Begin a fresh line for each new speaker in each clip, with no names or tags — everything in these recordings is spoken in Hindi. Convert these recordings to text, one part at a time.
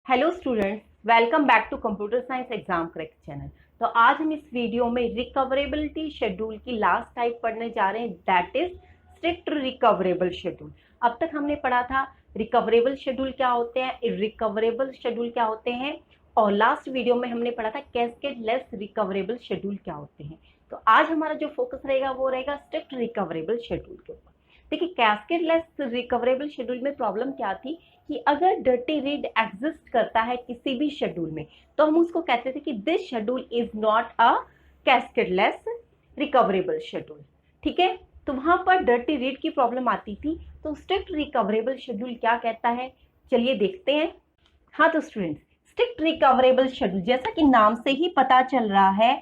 Hello students, welcome back to computer science exam correct channel. तो आज हम इस वीडियो में रिकवरेबिलिटी शेड्यूल की लास्ट टाइप पढ़ने जा रहे हैं, that is strict recoverable schedule. अब तक हमने पढ़ा था रिकवरेबल शेड्यूल क्या होते हैं, इररिकवरेबल शेड्यूल क्या होते हैं, और लास्ट वीडियो में हमने पढ़ा था कैस्केड लेस रिकवरेबल शेड्यूल क्या होते हैं। तो आज हमारा जो फोकस रहेगा वो रहेगा स्ट्रिक्ट रिकवरेबल शेड्यूल के ऊपर। देखिए, कैस्केड लेस रिकवरेबल शेड्यूल में प्रॉब्लम क्या थी कि अगर डर्टी रीड एग्जिस्ट करता है किसी भी शेड्यूल में तो हम उसको कहते थे कि this schedule is not a cascadeless recoverable schedule. ठीक है, तो वहां पर डर्टी रीड की प्रॉब्लम आती थी। तो स्ट्रिक्ट रिकवरेबल शेड्यूल क्या कहता है, चलिए देखते हैं। हाँ तो स्टूडेंट्स, स्ट्रिक्ट रिकवरेबल शेड्यूल जैसा कि नाम से ही पता चल रहा है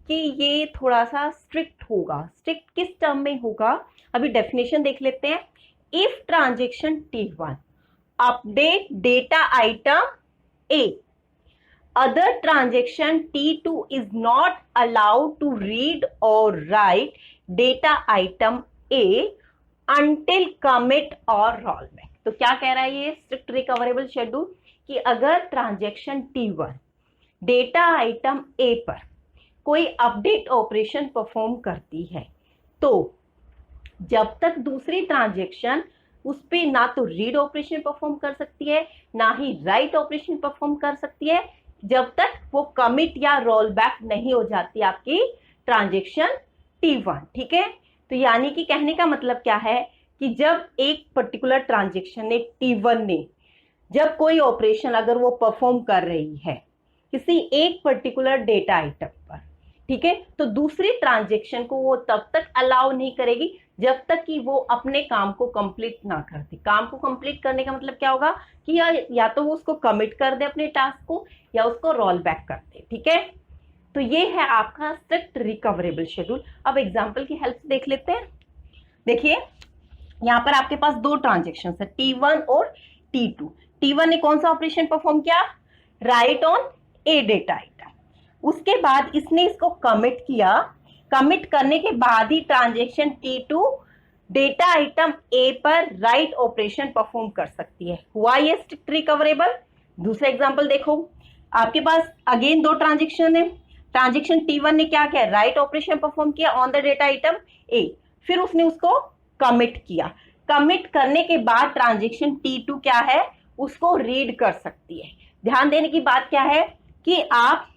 कि ये थोड़ा सा स्ट्रिक्ट होगा। स्ट्रिक्ट किस टर्म में होगा, अभी डेफिनेशन देख लेते हैं। If transaction T1 update data item A, other transaction T2 is not allowed to read or write data item A until commit or rollback। तो क्या कह रहा है ये स्ट्रिक्ट रिकवरेबल शेड्यूल कि अगर transaction T1 data item A पर कोई अपडेट ऑपरेशन परफॉर्म करती है तो जब तक दूसरी ट्रांजेक्शन उस पर ना तो रीड ऑपरेशन परफॉर्म कर सकती है ना ही राइट ऑपरेशन परफॉर्म कर सकती है, जब तक वो कमिट या रोल बैक नहीं हो जाती आपकी ट्रांजेक्शन T1। ठीक है, तो यानी कि कहने का मतलब क्या है कि जब एक पर्टिकुलर ट्रांजेक्शन ने T1 ने जब कोई ऑपरेशन अगर वो परफॉर्म कर रही है किसी एक पर्टिकुलर डेटा आइटम पर, ठीक है, तो दूसरी ट्रांजेक्शन को वो तब तक अलाउ नहीं करेगी जब तक कि वो अपने काम को कंप्लीट ना करती। काम को कंप्लीट करने का मतलब क्या होगा कि या तो वो उसको कमिट कर दे अपने टास्क को या उसको रोल बैक कर दे। ठीक है, तो ये है आपका स्ट्रिक्ट रिकवरेबल शेड्यूल। अब एग्जांपल की हेल्प से देख लेते हैं। देखिए, यहाँ पर आपके पास दो ट्रांजेक्शन है T1 और T2। T1 ने कौन सा ऑपरेशन परफॉर्म किया, right on A data item. उसके बाद इसने इसको कमिट किया, कमिट करने के बाद ही transaction T2 data item A पर राइट ऑपरेशन परफॉर्म कर सकती है। हुआ ये स्ट्रिक्ट रिकवरेबल। दूसरा एग्जांपल देखो, आपके पास अगेन दो ट्रांजेक्शन है। ट्रांजेक्शन T1 ने क्या किया, राइट ऑपरेशन परफॉर्म किया on the data item A, फिर उसने उसको कमिट किया। कमिट करने के बाद ट्रांजेक्शन T2 क्या है, उसको रीड कर सकती है। ध्यान देने की बात क्या है कि आप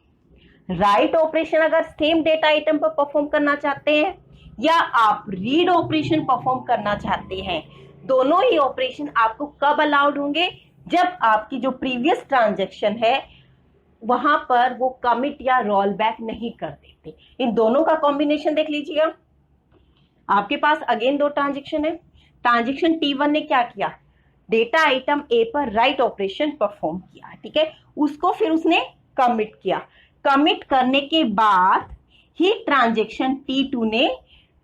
राइट ऑपरेशन अगर सेम डेटा आइटम पर परफॉर्म करना चाहते हैं या आप रीड ऑपरेशन परफॉर्म करना चाहते हैं, दोनों ही ऑपरेशन आपको कब अलाउड होंगे, जब आपकी जो प्रीवियस ट्रांजैक्शन है वहां पर वो कमिट या रोल बैक नहीं कर देते। इन दोनों का कॉम्बिनेशन देख लीजिएगा। आपके पास अगेन दो ट्रांजेक्शन है। ट्रांजेक्शन T1 ने क्या किया, डेटा आइटम A पर राइट ऑपरेशन परफॉर्म किया, ठीक है, उसको फिर उसने कमिट किया। कमिट करने के बाद ही ट्रांजेक्शन T2 ने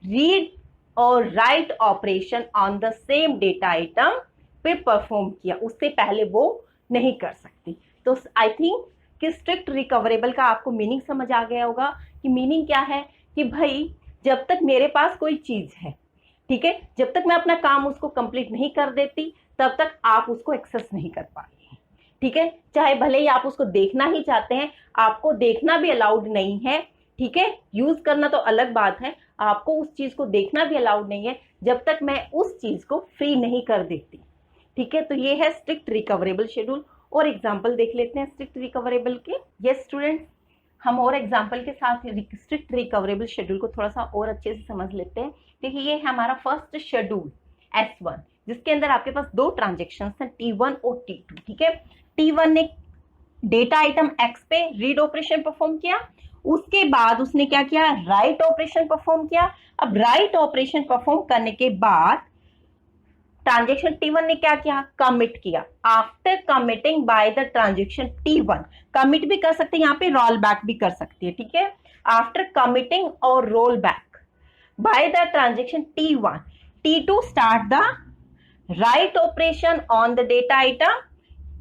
रीड और write operation on the same data item पे परफॉर्म किया, उससे पहले वो नहीं कर सकती। तो आई थिंक कि स्ट्रिक्ट रिकवरेबल का आपको मीनिंग समझ आ गया होगा कि मीनिंग क्या है कि भाई जब तक मेरे पास कोई चीज है, ठीक है, जब तक मैं अपना काम उसको कंप्लीट नहीं कर देती तब तक आप उसको एक्सेस नहीं कर पाएंगे। ठीक है, चाहे भले ही आप उसको देखना ही चाहते हैं, आपको देखना भी अलाउड नहीं है। ठीक है, यूज करना तो अलग बात है, आपको उस चीज को देखना भी अलाउड नहीं है जब तक मैं उस चीज को फ्री नहीं कर देती। ठीक है, तो ये है स्ट्रिक्ट रिकवरेबल शेड्यूल। और एग्जाम्पल देख लेते हैं स्ट्रिक्ट रिकवरेबल के। यस स्टूडेंट्स, हम और एग्जाम्पल के साथ स्ट्रिक्ट रिकवरेबल शेड्यूल को थोड़ा सा और अच्छे से समझ लेते हैं। देखिए, ये है हमारा फर्स्ट शेड्यूल S1, जिसके अंदर आपके पास दो ट्रांजेक्शन हैं T1 और T2। ठीक है, T1 ने डेटा आइटम X पे रीड ऑपरेशन परफॉर्म किया, उसके बाद उसने क्या किया, राइट ऑपरेशन परफॉर्म किया। अब राइट ऑपरेशन परफॉर्म करने के बाद ट्रांजेक्शन T1 ने क्या किया, कमिट किया। After committing by the transaction T1, commit भी कर सकते हैं, यहाँ पे रोल बैक भी कर सकती है। ठीक है, आफ्टर कमिटिंग और roll back by the transaction T1, T2 start the write operation on the data item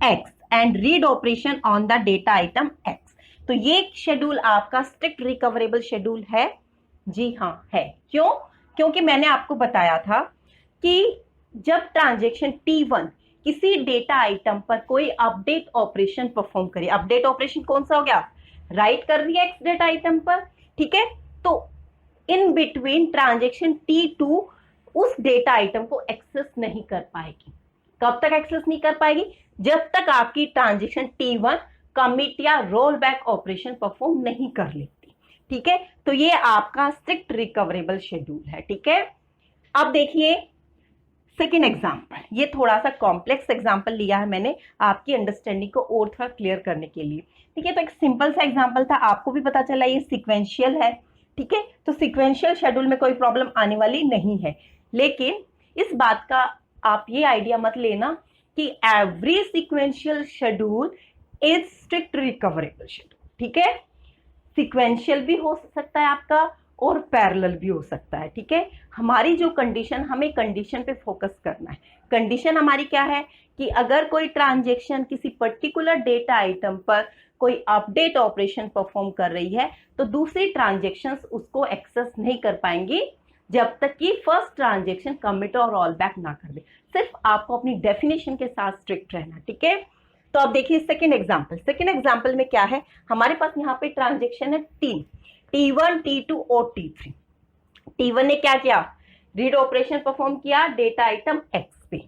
X and read operation on the data item X। तो ये शेड्यूल आपका स्ट्रिक्ट रिकवरेबल शेड्यूल है। जी हाँ है। क्यों? क्योंकि मैंने आपको बताया था कि जब ट्रांजेक्शन T1 किसी डेटा आइटम पर कोई अपडेट ऑपरेशन परफॉर्म करे। अपडेट ऑपरेशन कौन सा हो गया, राइट कर रही है एक्स डेटा आइटम पर, ठीक है। तो इन बिटवीन ट्रांजेक्शन T2 उस डेटा आइटम को एक्सेस नहीं कर पाएगी। कब तक एक्सेस नहीं कर पाएगी, जब तक आपकी ट्रांजेक्शन T1 कमिट या रोल बैक ऑपरेशन परफॉर्म नहीं कर लेती, ठीक है। तो ये आपका स्ट्रिक्ट रिकवरेबल शेड्यूल है, ठीक है। अब देखिए सेकेंड एग्जाम्पल, ये थोड़ा सा कॉम्प्लेक्स एग्जाम्पल लिया है मैंने आपकी अंडरस्टैंडिंग को और थोड़ा क्लियर करने के लिए, ठीक है। तो एक सिंपल सा एग्जाम्पल था, आपको भी पता चला ये सिक्वेंशियल है, ठीक है। तो सिक्वेंशियल शेड्यूल में कोई प्रॉब्लम आने वाली नहीं है, लेकिन इस बात का आप ये आइडिया मत लेना कि every sequential schedule is strict recoverable schedule, ठीक है। सिक्वेंशियल भी हो सकता है आपका और पैरेलल भी हो सकता है, ठीक है। हमारी जो कंडीशन, हमें कंडीशन पे फोकस करना है। कंडीशन हमारी क्या है कि अगर कोई ट्रांजेक्शन किसी पर्टिकुलर डेटा आइटम पर कोई अपडेट ऑपरेशन परफॉर्म कर रही है तो दूसरी ट्रांजेक्शंस उसको एक्सेस नहीं कर पाएंगी जब तक कि फर्स्ट ट्रांजेक्शन कमिट और रोल बैक ना कर दे। सिर्फ आपको अपनी डेफिनेशन के साथ स्ट्रिक्ट रहना, ठीक है। तो अब देखिए सेकेंड एग्जाम्पल। सेकेंड एग्जाम्पल में क्या है, हमारे पास यहाँ पे ट्रांजेक्शन है तीन, T1, T2 और T3। T1 ने क्या किया, रीड ऑपरेशन परफॉर्म किया डेटा आइटम X पे।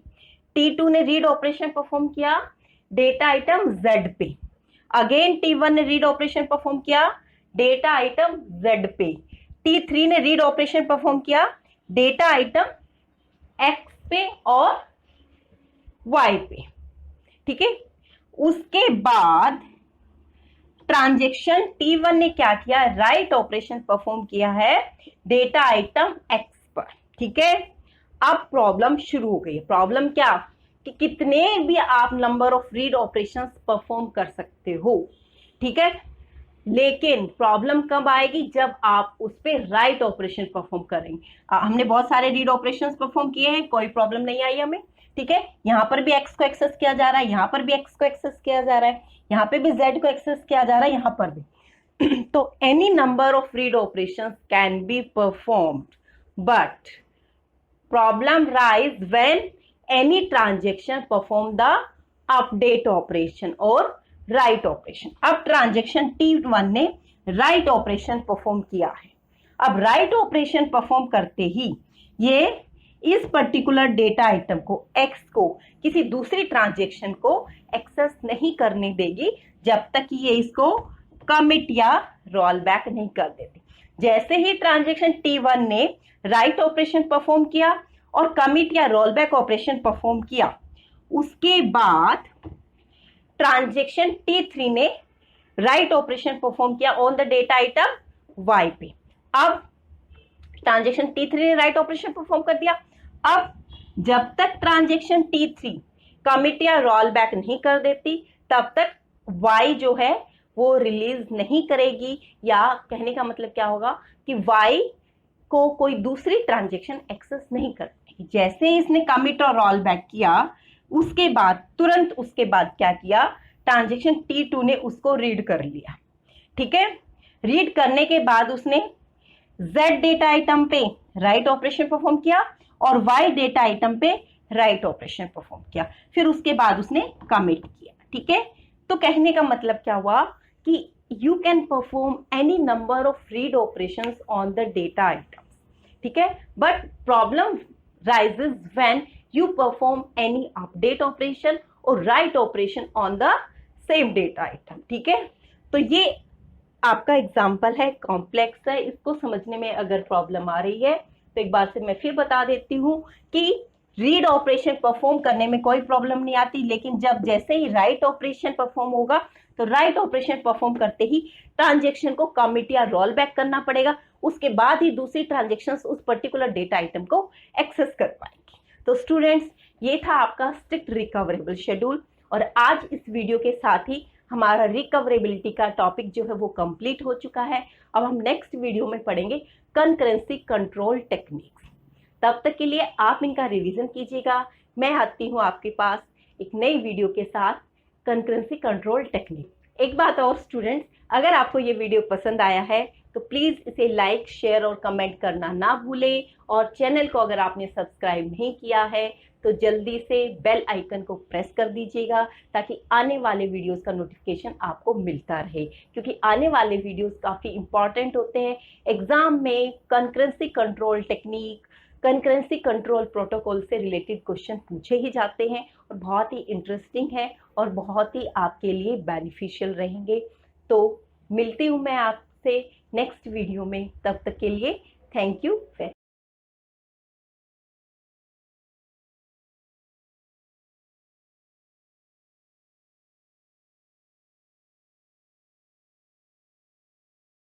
T2 ने रीड ऑपरेशन परफॉर्म किया डेटा आइटम Z पे। अगेन T1 ने रीड ऑपरेशन परफॉर्म किया डेटा आइटम Z पे। T3 ने रीड ऑपरेशन परफॉर्म किया डेटा आइटम X पे और Y पे, ठीक है। उसके बाद ट्रांजेक्शन T1 ने क्या किया, राइट ऑपरेशन परफॉर्म किया है डेटा आइटम X पर, ठीक है। अब प्रॉब्लम शुरू हो गई है। प्रॉब्लम क्या, कि कितने भी आप number of read operations perform कर सकते हो, ठीक है। लेकिन प्रॉब्लम कब आएगी, जब आप उस पर राइट ऑपरेशन परफॉर्म करेंगे। हमने बहुत सारे रीड ऑपरेशंस परफॉर्म किए हैं, कोई प्रॉब्लम नहीं आई हमें, ठीक है। यहाँ पर भी X को एक्सेस किया जा रहा है, यहाँ पर भी X को एक्सेस किया जा रहा है, यहाँ पे भी Z को एक्सेस किया जा रहा है, यहाँ पर भी। तो any number of read operations can be performed, but problem rise when any transaction perform the update operation और राइट ऑपरेशन। अब ट्रांजेक्शन T1 ने राइट ऑपरेशन परफॉर्म किया है। अब राइट ऑपरेशन परफॉर्म करते ही ये इस पर्टिकुलर डेटा आइटम को X को किसी दूसरी ट्रांजेक्शन को एक्सेस नहीं करने देगी जब तक कि ये इसको कमिट या रोल बैक नहीं कर देती। जैसे ही ट्रांजेक्शन T1 ने राइट ऑपरेशन परफॉर्म किया और कमिट या रोल बैक ऑपरेशन परफॉर्म किया, उसके बाद ट्रांजेक्शन T3 ने राइट ऑपरेशन परफॉर्म किया on the data item Y पे। अब ट्रांजेक्शन T3 ने राइट ऑपरेशन परफॉर्म कर दिया। अब जब तक ट्रांजेक्शन T3 कमिट या रोल बैक नहीं कर देती तब तक Y जो है वो रिलीज नहीं करेगी, या कहने का मतलब क्या होगा कि Y को कोई दूसरी ट्रांजेक्शन एक्सेस नहीं कर पाएगी। जैसे ही इसने कमिट और रोल बैक किया, उसके बाद तुरंत उसके बाद क्या किया, ट्रांजेक्शन T2 ने उसको रीड कर लिया, ठीक है। रीड करने के बाद उसने Z डेटा आइटम पे राइट ऑपरेशन परफॉर्म किया और Y डेटा आइटम पे राइट ऑपरेशन परफॉर्म किया, फिर उसके बाद उसने कमिट किया, ठीक है। तो कहने का मतलब क्या हुआ कि you can perform any number of read operations on the data items, ठीक है, but problem rises when you perform any update operation or write operation on the same data item, ठीक है। तो ये आपका एग्जाम्पल है, कॉम्प्लेक्स है, इसको समझने में अगर प्रॉब्लम आ रही है तो एक बार से मैं फिर बता देती हूँ कि रीड ऑपरेशन परफॉर्म करने में कोई प्रॉब्लम नहीं आती, लेकिन जब जैसे ही राइट ऑपरेशन परफॉर्म होगा तो राइट ऑपरेशन परफॉर्म करते ही ट्रांजेक्शन को कमिट या रोल बैक करना पड़ेगा, उसके बाद ही दूसरी ट्रांजेक्शन उस पर्टिकुलर डेटा आइटम को एक्सेस कर पाएंगे। तो स्टूडेंट्स, ये था आपका स्ट्रिक्ट रिकवरेबल शेड्यूल, और आज इस वीडियो के साथ ही हमारा रिकवरेबिलिटी का टॉपिक जो है वो कंप्लीट हो चुका है। अब हम नेक्स्ट वीडियो में पढ़ेंगे कंकरेंसी कंट्रोल टेक्निक्स। तब तक के लिए आप इनका रिवीजन कीजिएगा। मैं आती हूँ आपके पास एक नई वीडियो के साथ, कंकरेंसी कंट्रोल टेक्निक। एक बात और स्टूडेंट्स, अगर आपको ये वीडियो पसंद आया है तो प्लीज़ इसे लाइक, शेयर और कमेंट करना ना भूलें, और चैनल को अगर आपने सब्सक्राइब नहीं किया है तो जल्दी से बेल आइकन को प्रेस कर दीजिएगा ताकि आने वाले वीडियोस का नोटिफिकेशन आपको मिलता रहे, क्योंकि आने वाले वीडियोस काफ़ी इंपॉर्टेंट होते हैं। एग्जाम में concurrency control technique, concurrency control protocol से रिलेटेड क्वेश्चन पूछे ही जाते हैं और बहुत ही इंटरेस्टिंग है और बहुत ही आपके लिए बेनिफिशियल रहेंगे। तो मिलती हूँ मैं आपसे नेक्स्ट वीडियो में, तब तक के लिए थैंक यू।